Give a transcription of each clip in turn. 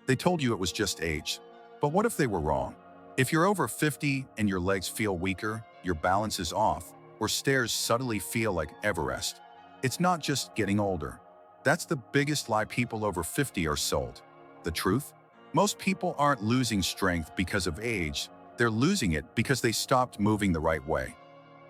They told you it was just age. But what if they were wrong? If you're over 50 and your legs feel weaker, your balance is off, or stairs suddenly feel like Everest, it's not just getting older. That's the biggest lie people over 50 are sold. The truth? Most people aren't losing strength because of age, they're losing it because they stopped moving the right way.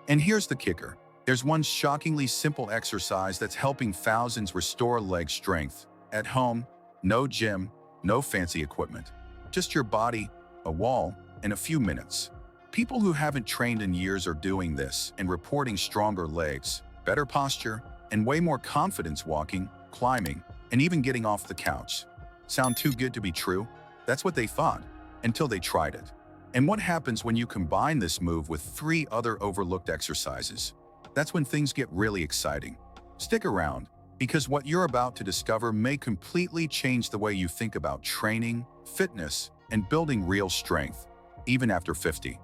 And here's the kicker. There's one shockingly simple exercise that's helping thousands restore leg strength. At home, no gym, no fancy equipment. Just your body, a wall, and a few minutes. People who haven't trained in years are doing this and reporting stronger legs, better posture, and way more confidence walking, climbing, and even getting off the couch. Sound too good to be true? That's what they thought, until they tried it. And what happens when you combine this move with 3 other overlooked exercises? That's when things get really exciting. Stick around, because what you're about to discover may completely change the way you think about training, fitness, and building real strength, even after 50.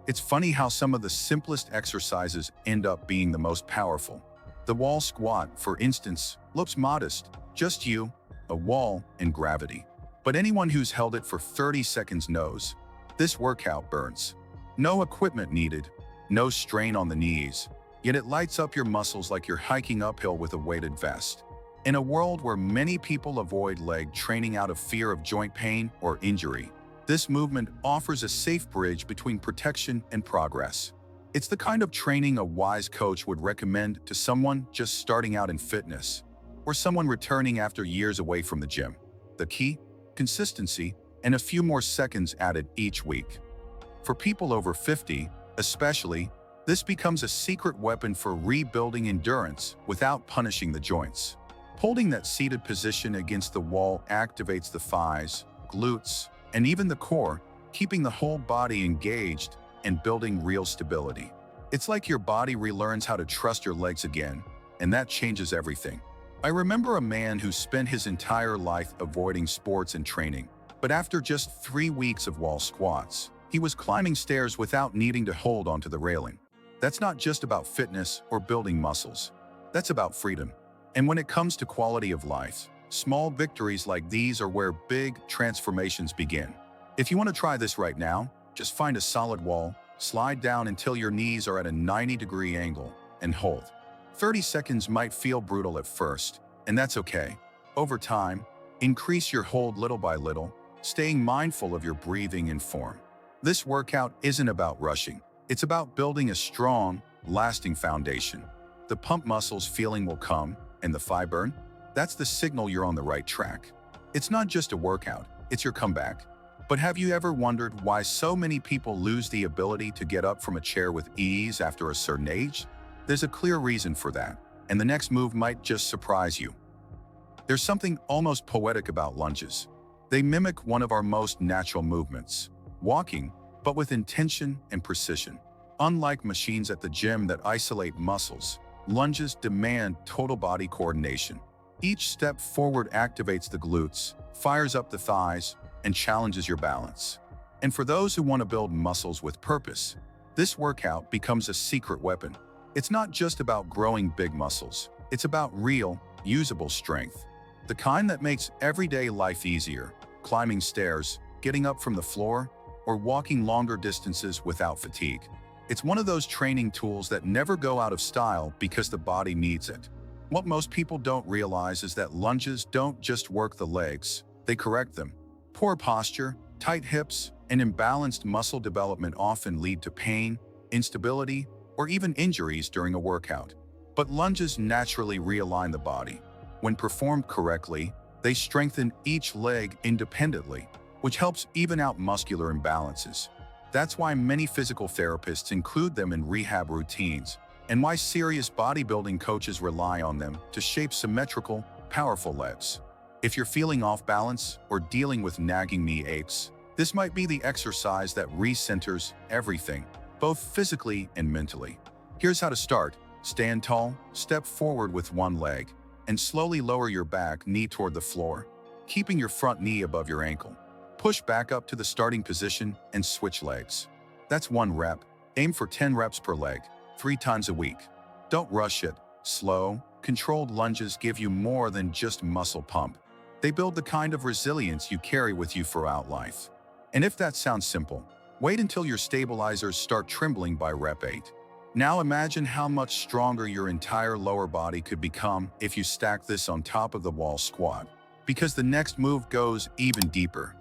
It's funny how some of the simplest exercises end up being the most powerful. The wall squat, for instance, looks modest, just you, a wall, and gravity. But anyone who's held it for 30 seconds knows, this workout burns. No equipment needed, no strain on the knees, yet it lights up your muscles like you're hiking uphill with a weighted vest. In a world where many people avoid leg training out of fear of joint pain or injury, this movement offers a safe bridge between protection and progress. It's the kind of training a wise coach would recommend to someone just starting out in fitness, or someone returning after years away from the gym. The key? Consistency, and a few more seconds added each week. For people over 50, especially, this becomes a secret weapon for rebuilding endurance without punishing the joints. Holding that seated position against the wall activates the thighs, glutes, and even the core, keeping the whole body engaged and building real stability. It's like your body relearns how to trust your legs again, and that changes everything. I remember a man who spent his entire life avoiding sports and training, but after just 3 weeks of wall squats, he was climbing stairs without needing to hold onto the railing. That's not just about fitness or building muscles. That's about freedom. And when it comes to quality of life, small victories like these are where big transformations begin. If you want to try this right now, just find a solid wall, slide down until your knees are at a 90-degree angle, and hold. 30 seconds might feel brutal at first, and that's okay. Over time, increase your hold little by little, staying mindful of your breathing and form. This workout isn't about rushing. It's about building a strong, lasting foundation. The pump muscles feeling will come, and the thigh burn? That's the signal you're on the right track. It's not just a workout, it's your comeback. But have you ever wondered why so many people lose the ability to get up from a chair with ease after a certain age? There's a clear reason for that, and the next move might just surprise you. There's something almost poetic about lunges. They mimic one of our most natural movements, walking, but with intention and precision. Unlike machines at the gym that isolate muscles, lunges demand total body coordination. Each step forward activates the glutes, fires up the thighs, and challenges your balance. And for those who want to build muscles with purpose, this workout becomes a secret weapon. It's not just about growing big muscles. It's about real, usable strength. The kind that makes everyday life easier, climbing stairs, getting up from the floor, or walking longer distances without fatigue. It's one of those training tools that never go out of style because the body needs it. What most people don't realize is that lunges don't just work the legs, they correct them. Poor posture, tight hips, and imbalanced muscle development often lead to pain, instability, or even injuries during a workout. But lunges naturally realign the body. When performed correctly, they strengthen each leg independently, which helps even out muscular imbalances. That's why many physical therapists include them in rehab routines, and why serious bodybuilding coaches rely on them to shape symmetrical, powerful legs. If you're feeling off balance or dealing with nagging knee aches, this might be the exercise that recenters everything, both physically and mentally. Here's how to start. Stand tall, step forward with one leg, and slowly lower your back knee toward the floor, keeping your front knee above your ankle. Push back up to the starting position and switch legs. That's 1 rep. Aim for 10 reps per leg, 3 times a week. Don't rush it. Slow, controlled lunges give you more than just muscle pump. They build the kind of resilience you carry with you throughout life. And if that sounds simple, wait until your stabilizers start trembling by rep 8. Now imagine how much stronger your entire lower body could become if you stack this on top of the wall squat, because the next move goes even deeper.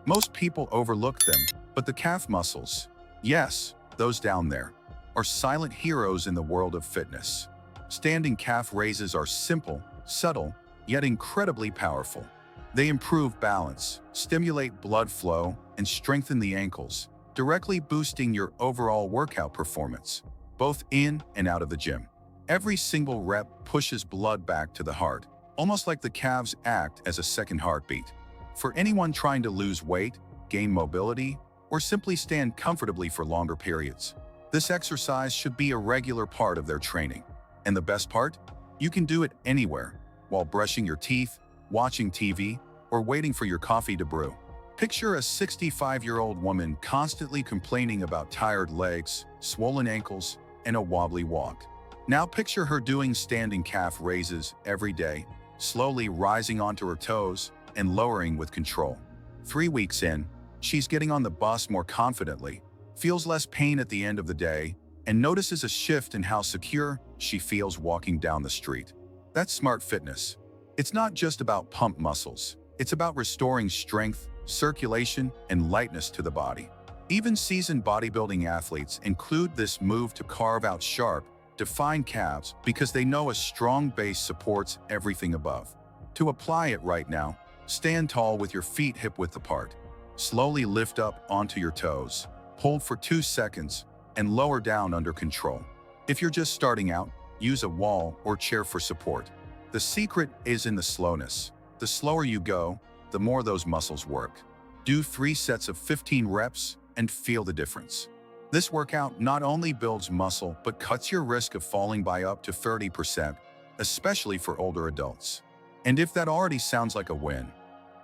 Most people overlook them, but the calf muscles, yes, those down there, are silent heroes in the world of fitness. Standing calf raises are simple, subtle, yet incredibly powerful. They improve balance, stimulate blood flow, and strengthen the ankles, directly boosting your overall workout performance, both in and out of the gym. Every single rep pushes blood back to the heart, almost like the calves act as a second heartbeat. For anyone trying to lose weight, gain mobility, or simply stand comfortably for longer periods, this exercise should be a regular part of their training. And the best part? You can do it anywhere, while brushing your teeth, watching TV, or waiting for your coffee to brew. Picture a 65-year-old woman constantly complaining about tired legs, swollen ankles, and a wobbly walk. Now picture her doing standing calf raises every day, slowly rising onto her toes and lowering with control. 3 weeks in, she's getting on the bus more confidently, feels less pain at the end of the day, and notices a shift in how secure she feels walking down the street. That's smart fitness. It's not just about pump muscles. It's about restoring strength, circulation, and lightness to the body. Even seasoned bodybuilding athletes include this move to carve out sharp, defined calves because they know a strong base supports everything above. To apply it right now, stand tall with your feet hip-width apart. Slowly lift up onto your toes. Hold for 2 seconds and lower down under control. If you're just starting out, use a wall or chair for support. The secret is in the slowness. The slower you go, the more those muscles work. Do 3 sets of 15 reps and feel the difference. This workout not only builds muscle, but cuts your risk of falling by up to 30%, especially for older adults. And if that already sounds like a win,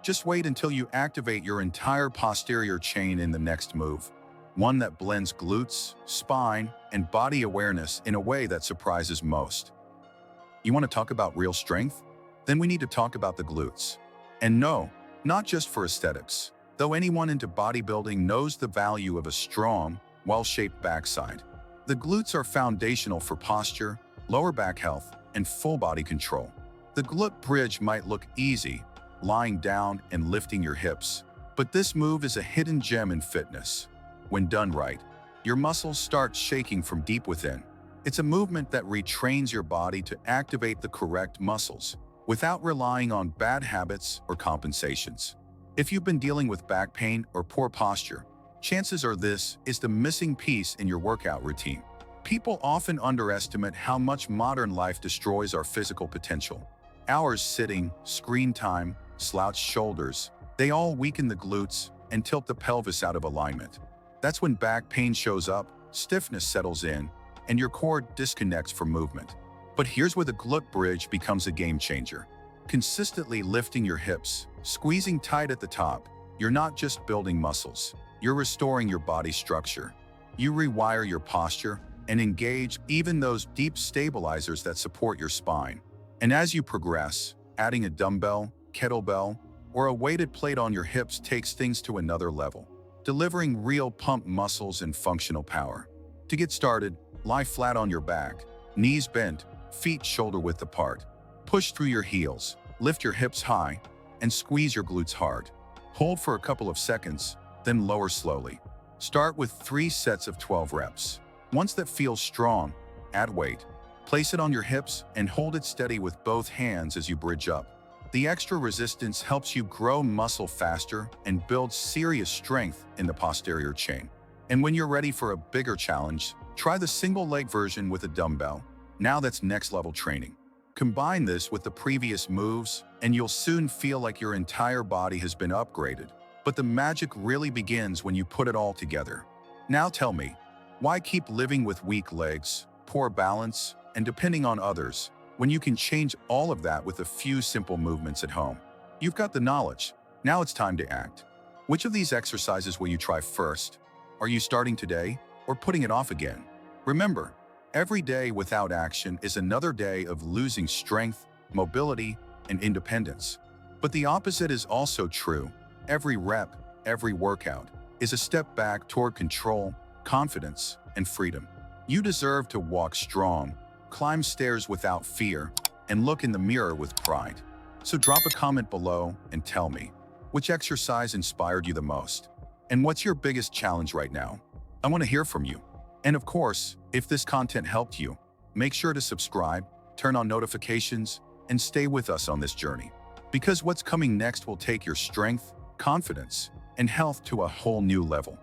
just wait until you activate your entire posterior chain in the next move. One that blends glutes, spine, and body awareness in a way that surprises most. You want to talk about real strength? Then we need to talk about the glutes. And no, not just for aesthetics, though anyone into bodybuilding knows the value of a strong, well-shaped backside. The glutes are foundational for posture, lower back health, and full body control. The glute bridge might look easy, lying down and lifting your hips, but this move is a hidden gem in fitness. When done right, your muscles start shaking from deep within. It's a movement that retrains your body to activate the correct muscles, without relying on bad habits or compensations. If you've been dealing with back pain or poor posture, chances are this is the missing piece in your workout routine. People often underestimate how much modern life destroys our physical potential. Hours sitting, screen time, slouched shoulders, they all weaken the glutes and tilt the pelvis out of alignment. That's when back pain shows up, stiffness settles in, and your core disconnects from movement. But here's where the glute bridge becomes a game changer. Consistently lifting your hips, squeezing tight at the top, you're not just building muscles, you're restoring your body structure. You rewire your posture and engage even those deep stabilizers that support your spine. And as you progress, adding a dumbbell, kettlebell, or a weighted plate on your hips takes things to another level, delivering real pump muscles and functional power. To get started, lie flat on your back, knees bent, feet shoulder-width apart. Push through your heels, lift your hips high, and squeeze your glutes hard. Hold for a couple of seconds, then lower slowly. Start with 3 sets of 12 reps. Once that feels strong, add weight. Place it on your hips and hold it steady with both hands as you bridge up. The extra resistance helps you grow muscle faster and build serious strength in the posterior chain. And when you're ready for a bigger challenge, try the single leg version with a dumbbell. Now that's next level training. Combine this with the previous moves, and you'll soon feel like your entire body has been upgraded. But the magic really begins when you put it all together. Now tell me, why keep living with weak legs, poor balance, and depending on others, when you can change all of that with a few simple movements at home? You've got the knowledge. Now it's time to act. Which of these exercises will you try first? Are you starting today or putting it off again? Remember, every day without action is another day of losing strength, mobility, and independence. But the opposite is also true. Every rep, every workout, is a step back toward control, confidence, and freedom. You deserve to walk strong, climb stairs without fear, and look in the mirror with pride. So drop a comment below and tell me, which exercise inspired you the most? And what's your biggest challenge right now? I want to hear from you. And of course, if this content helped you, make sure to subscribe, turn on notifications, and stay with us on this journey. Because what's coming next will take your strength, confidence, and health to a whole new level.